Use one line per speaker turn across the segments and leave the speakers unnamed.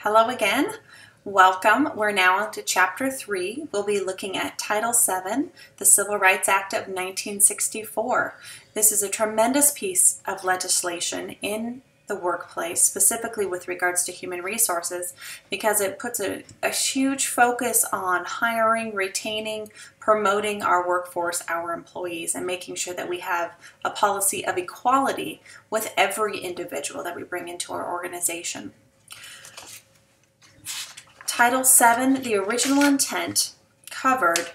Hello again. Welcome. We're now on to Chapter 3. We'll be looking at Title VII, the Civil Rights Act of 1964. This is a tremendous piece of legislation in the workplace, specifically with regards to human resources, because it puts a huge focus on hiring, retaining, promoting our workforce, our employees, and making sure that we have a policy of equality with every individual that we bring into our organization. Title VII, the original intent, covered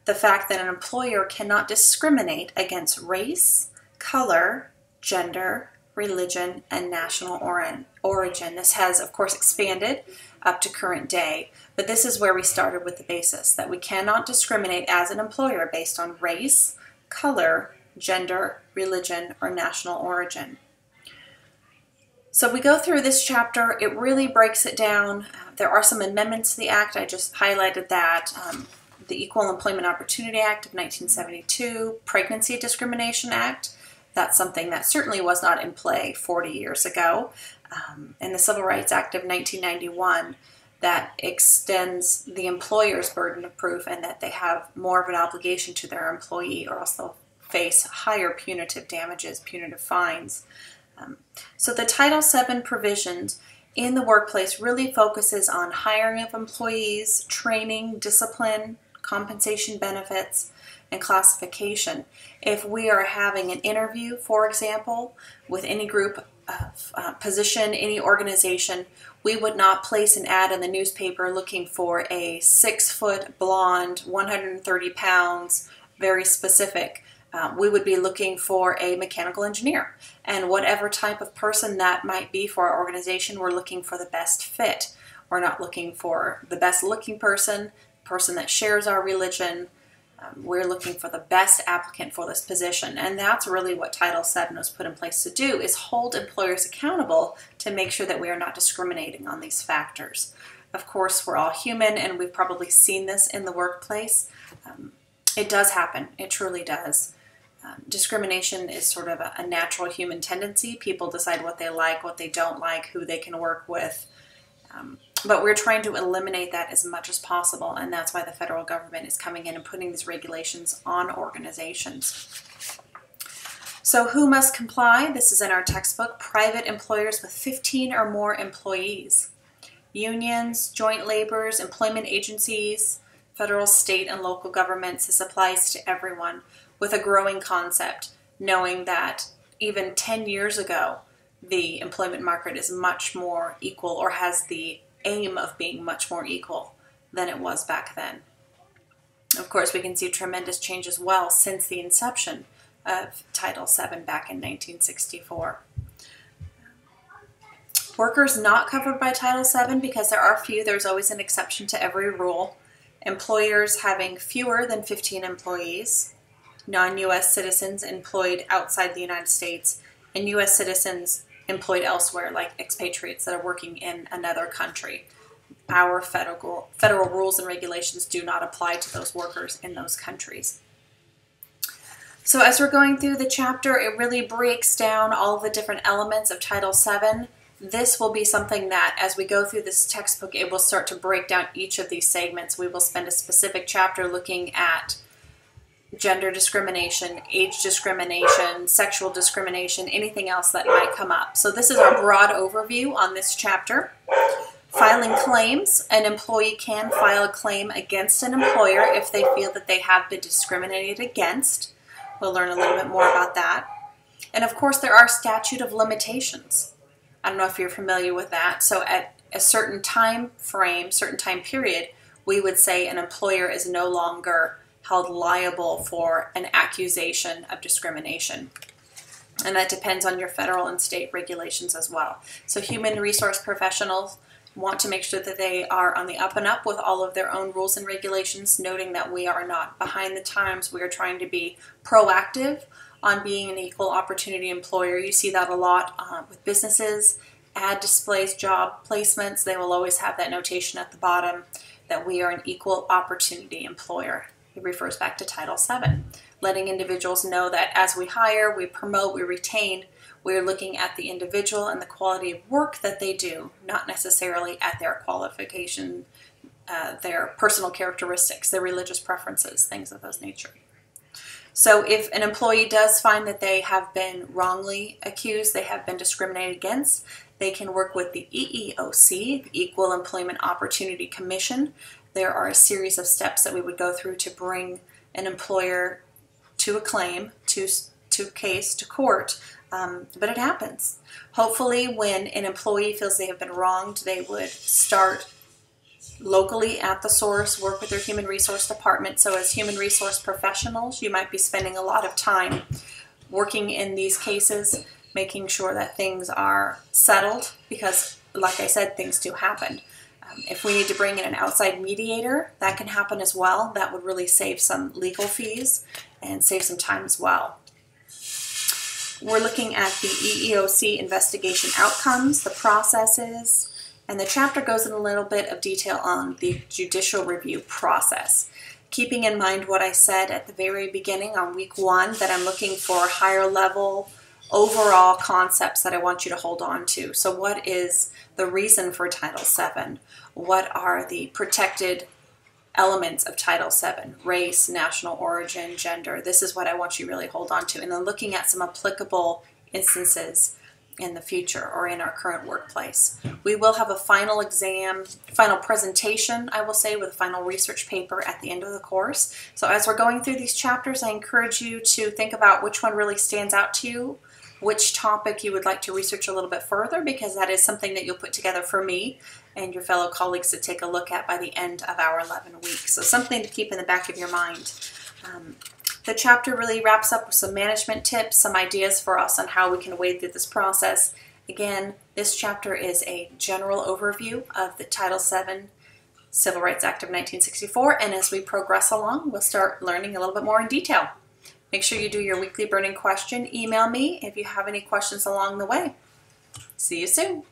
the fact that an employer cannot discriminate against race, color, gender, religion, and national origin. This has, of course, expanded up to current day, but this is where we started with the basis, that we cannot discriminate as an employer based on race, color, gender, religion, or national origin. So we go through this chapter, it really breaks it down. There are some amendments to the Act, I just highlighted that. The Equal Employment Opportunity Act of 1972, Pregnancy Discrimination Act, that's something that certainly was not in play 40 years ago. And the Civil Rights Act of 1991, that extends the employer's burden of proof and that they have more of an obligation to their employee or else they'll face higher punitive damages, punitive fines. So the Title VII provisions in the workplace really focuses on hiring of employees, training, discipline, compensation benefits, and classification. If we are having an interview, for example, with any group of position, any organization, we would not place an ad in the newspaper looking for a 6-foot blonde, 130 pounds, very specific. We would be looking for a mechanical engineer, and whatever type of person that might be for our organization, we're looking for the best fit. We're not looking for the best looking person that shares our religion. We're looking for the best applicant for this position, and that's really what Title VII was put in place to do, is hold employers accountable to make sure that we are not discriminating on these factors. Of course, we're all human, and we've probably seen this in the workplace. It does happen. It truly does. Discrimination is sort of a natural human tendency. People decide what they like, what they don't like, who they can work with. But we're trying to eliminate that as much as possible, and that's why the federal government is coming in and putting these regulations on organizations. So who must comply? This is in our textbook. Private employers with 15 or more employees. Unions, joint laborers, employment agencies, federal, state, and local governments. This applies to everyone, with a growing concept, knowing that even 10 years ago, the employment market is much more equal, or has the aim of being much more equal than it was back then. Of course, we can see tremendous change as well since the inception of Title VII back in 1964. Workers not covered by Title VII, because there are few, there's always an exception to every rule. Employers having fewer than 15 employees, non-U.S. citizens employed outside the United States, and U.S. citizens employed elsewhere, like expatriates that are working in another country. Our federal rules and regulations do not apply to those workers in those countries. So as we're going through the chapter, it really breaks down all the different elements of Title VII. This will be something that, as we go through this textbook, it will start to break down each of these segments. We will spend a specific chapter looking at gender discrimination, age discrimination, sexual discrimination, anything else that might come up. So this is our broad overview on this chapter. Filing claims. An employee can file a claim against an employer if they feel that they have been discriminated against. We'll learn a little bit more about that. And of course, there are statute of limitations. I don't know if you're familiar with that. So at a certain time frame, certain time period, we would say an employer is no longer held liable for an accusation of discrimination. And that depends on your federal and state regulations as well. So human resource professionals want to make sure that they are on the up and up with all of their own rules and regulations, noting that we are not behind the times. We are trying to be proactive on being an equal opportunity employer. You see that a lot with businesses, ad displays, job placements. They will always have that notation at the bottom that we are an equal opportunity employer. It refers back to Title VII, letting individuals know that as we hire, we promote, we retain, We're looking at the individual and the quality of work that they do, not necessarily at their qualification, their personal characteristics, their religious preferences, things of those nature. So if an employee does find that they have been wrongly accused, they have been discriminated against, they can work with the EEOC, the Equal Employment Opportunity Commission. There are a series of steps that we would go through to bring an employer to a claim, to case, to court, but it happens. Hopefully when an employee feels they have been wronged, they would start locally at the source, work with their human resource department. So as human resource professionals, you might be spending a lot of time working in these cases, making sure that things are settled, because like I said, things do happen. If we need to bring in an outside mediator, that can happen as well. That would really save some legal fees and save some time as well. We're looking at the EEOC investigation outcomes, the processes, and the chapter goes in a little bit of detail on the judicial review process. Keeping in mind what I said at the very beginning on week 1, that I'm looking for higher level overall concepts that I want you to hold on to. So what is the reason for Title VII? What are the protected elements of Title VII? Race, national origin, gender. This is what I want you to really hold on to. And then looking at some applicable instances in the future or in our current workplace. We will have a final exam, final presentation, I will say, with a final research paper at the end of the course. So as we're going through these chapters, I encourage you to think about which one really stands out to you, which topic you would like to research a little bit further, because that is something that you'll put together for me and your fellow colleagues to take a look at by the end of our 11 weeks. So something to keep in the back of your mind. The chapter really wraps up with some management tips, some ideas for us on how we can wade through this process. Again, this chapter is a general overview of the Title VII Civil Rights Act of 1964, and as we progress along, we'll start learning a little bit more in detail. Make sure you do your weekly burning question. Email me if you have any questions along the way. See you soon.